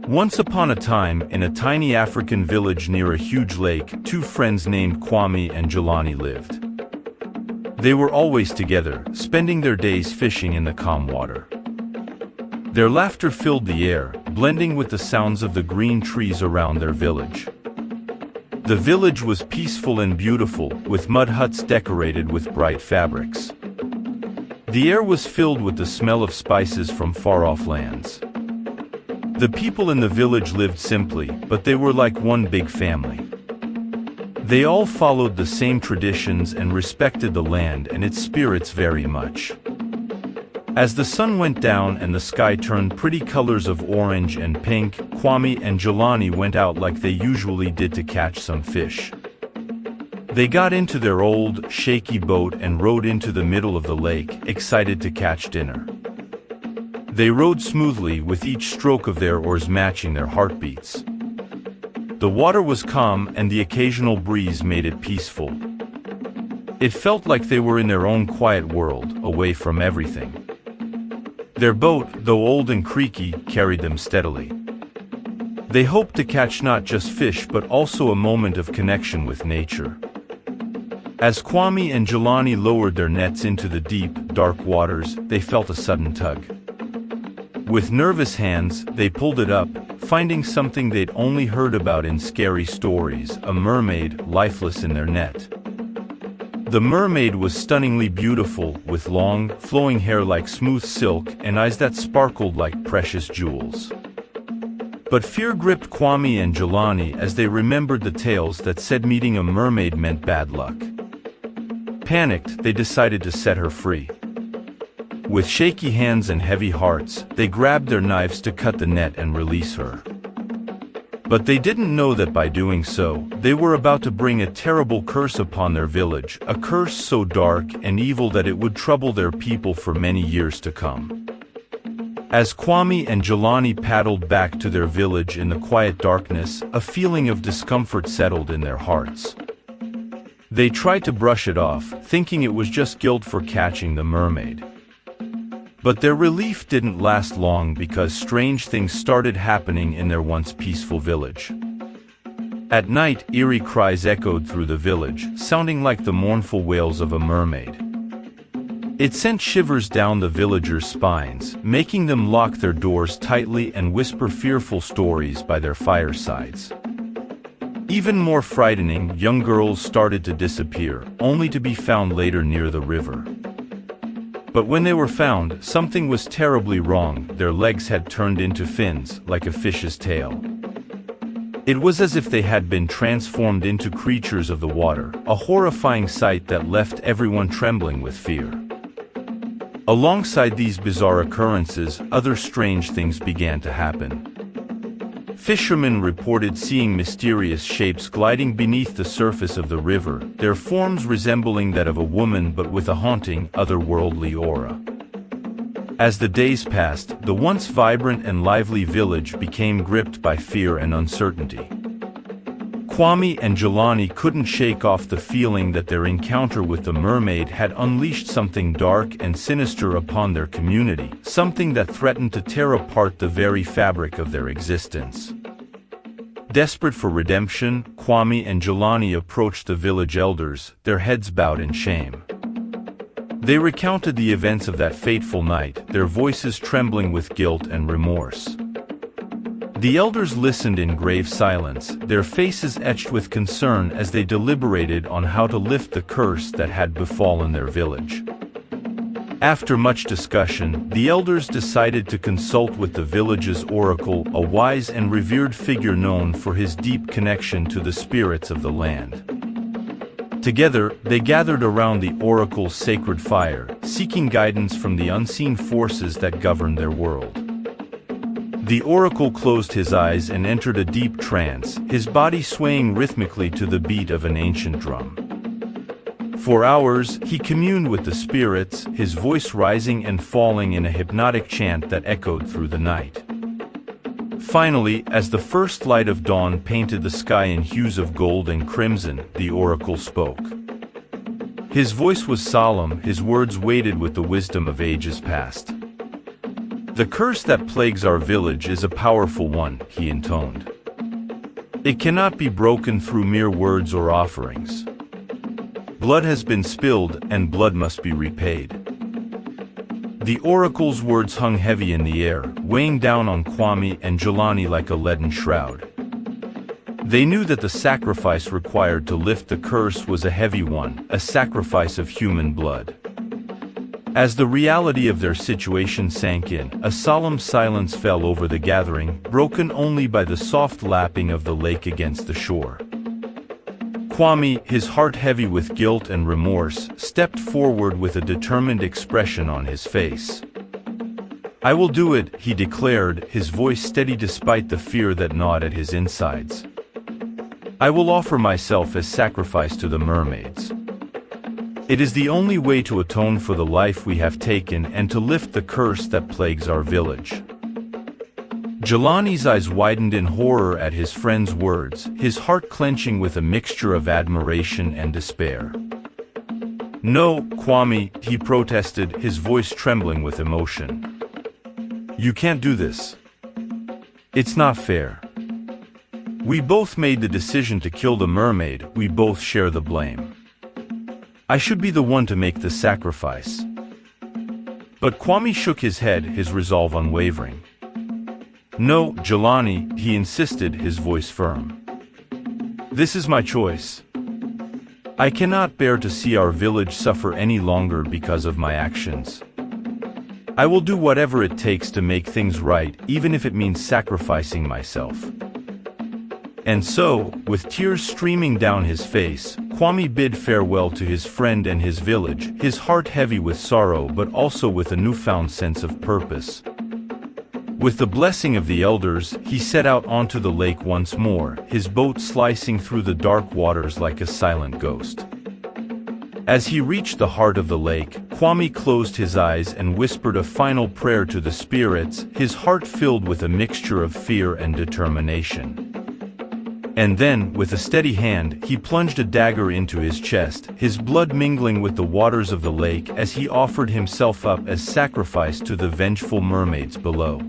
Once upon a time, in a tiny African village near a huge lake, two friends named Kwame and Jelani lived. They were always together, spending their days fishing in the calm water. Their laughter filled the air, blending with the sounds of the green trees around their village. The village was peaceful and beautiful, with mud huts decorated with bright fabrics. The air was filled with the smell of spices from far-off lands. The people in the village lived simply, but they were like one big family. They all followed the same traditions and respected the land and its spirits very much. As the sun went down and the sky turned pretty colors of orange and pink, Kwame and Jelani went out like they usually did to catch some fish. They got into their old, shaky boat and rowed into the middle of the lake, excited to catch dinner. They rowed smoothly, with each stroke of their oars matching their heartbeats. The water was calm and the occasional breeze made it peaceful. It felt like they were in their own quiet world, away from everything. Their boat, though old and creaky, carried them steadily. They hoped to catch not just fish but also a moment of connection with nature. As Kwame and Jelani lowered their nets into the deep, dark waters, they felt a sudden tug. With nervous hands, they pulled it up, finding something they'd only heard about in scary stories, a mermaid, lifeless in their net. The mermaid was stunningly beautiful, with long, flowing hair like smooth silk and eyes that sparkled like precious jewels. But fear gripped Kwame and Jelani as they remembered the tales that said meeting a mermaid meant bad luck. Panicked, they decided to set her free. With shaky hands and heavy hearts, they grabbed their knives to cut the net and release her. But they didn't know that by doing so, they were about to bring a terrible curse upon their village, a curse so dark and evil that it would trouble their people for many years to come. As Kwame and Jelani paddled back to their village in the quiet darkness, a feeling of discomfort settled in their hearts. They tried to brush it off, thinking it was just guilt for catching the mermaid. But their relief didn't last long because strange things started happening in their once peaceful village. At night, eerie cries echoed through the village, sounding like the mournful wails of a mermaid. It sent shivers down the villagers' spines, making them lock their doors tightly and whisper fearful stories by their firesides. Even more frightening, young girls started to disappear, only to be found later near the river. But when they were found, something was terribly wrong. Their legs had turned into fins, like a fish's tail. It was as if they had been transformed into creatures of the water, a horrifying sight that left everyone trembling with fear. Alongside these bizarre occurrences, other strange things began to happen. Fishermen reported seeing mysterious shapes gliding beneath the surface of the river, their forms resembling that of a woman but with a haunting, otherworldly aura. As the days passed, the once vibrant and lively village became gripped by fear and uncertainty. Kwame and Jelani couldn't shake off the feeling that their encounter with the mermaid had unleashed something dark and sinister upon their community, something that threatened to tear apart the very fabric of their existence. Desperate for redemption, Kwame and Jelani approached the village elders, their heads bowed in shame. They recounted the events of that fateful night, their voices trembling with guilt and remorse. The elders listened in grave silence, their faces etched with concern as they deliberated on how to lift the curse that had befallen their village. After much discussion, the elders decided to consult with the village's oracle, a wise and revered figure known for his deep connection to the spirits of the land. Together, they gathered around the oracle's sacred fire, seeking guidance from the unseen forces that govern their world. The oracle closed his eyes and entered a deep trance, his body swaying rhythmically to the beat of an ancient drum. For hours, he communed with the spirits, his voice rising and falling in a hypnotic chant that echoed through the night. Finally, as the first light of dawn painted the sky in hues of gold and crimson, the oracle spoke. His voice was solemn, his words weighted with the wisdom of ages past. The curse that plagues our village is a powerful one, he intoned. It cannot be broken through mere words or offerings. Blood has been spilled, and blood must be repaid. The oracle's words hung heavy in the air, weighing down on Kwame and Jelani like a leaden shroud. They knew that the sacrifice required to lift the curse was a heavy one, a sacrifice of human blood. As the reality of their situation sank in, a solemn silence fell over the gathering, broken only by the soft lapping of the lake against the shore. Kwame, his heart heavy with guilt and remorse, stepped forward with a determined expression on his face. "I will do it," he declared, his voice steady despite the fear that gnawed at his insides. "I will offer myself as sacrifice to the mermaids. It is the only way to atone for the life we have taken and to lift the curse that plagues our village." Jelani's eyes widened in horror at his friend's words, his heart clenching with a mixture of admiration and despair. "No, Kwame," he protested, his voice trembling with emotion. "You can't do this. It's not fair. We both made the decision to kill the mermaid, we both share the blame. I should be the one to make the sacrifice." But Kwame shook his head, his resolve unwavering. "No, Jelani," he insisted, his voice firm. "This is my choice. I cannot bear to see our village suffer any longer because of my actions. I will do whatever it takes to make things right, even if it means sacrificing myself." And so, with tears streaming down his face, Kwame bid farewell to his friend and his village, his heart heavy with sorrow but also with a newfound sense of purpose. With the blessing of the elders, he set out onto the lake once more, his boat slicing through the dark waters like a silent ghost. As he reached the heart of the lake, Kwame closed his eyes and whispered a final prayer to the spirits, his heart filled with a mixture of fear and determination. And then, with a steady hand, he plunged a dagger into his chest, his blood mingling with the waters of the lake as he offered himself up as sacrifice to the vengeful mermaids below.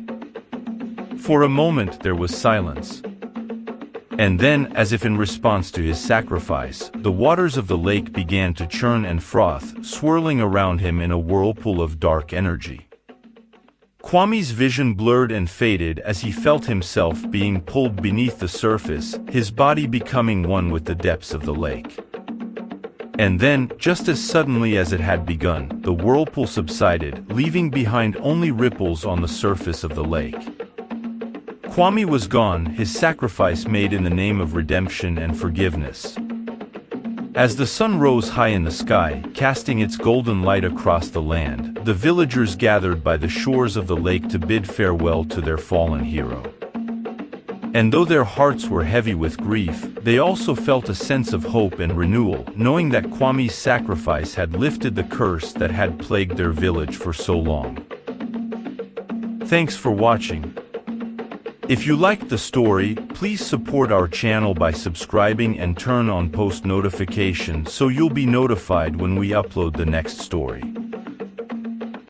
For a moment there was silence. And then, as if in response to his sacrifice, the waters of the lake began to churn and froth, swirling around him in a whirlpool of dark energy. Kwame's vision blurred and faded as he felt himself being pulled beneath the surface, his body becoming one with the depths of the lake. And then, just as suddenly as it had begun, the whirlpool subsided, leaving behind only ripples on the surface of the lake. Kwame was gone, his sacrifice made in the name of redemption and forgiveness. As the sun rose high in the sky, casting its golden light across the land, the villagers gathered by the shores of the lake to bid farewell to their fallen hero. And though their hearts were heavy with grief, they also felt a sense of hope and renewal, knowing that Kwame's sacrifice had lifted the curse that had plagued their village for so long. Thanks for watching. If you liked the story, please support our channel by subscribing and turn on post notifications so you'll be notified when we upload the next story.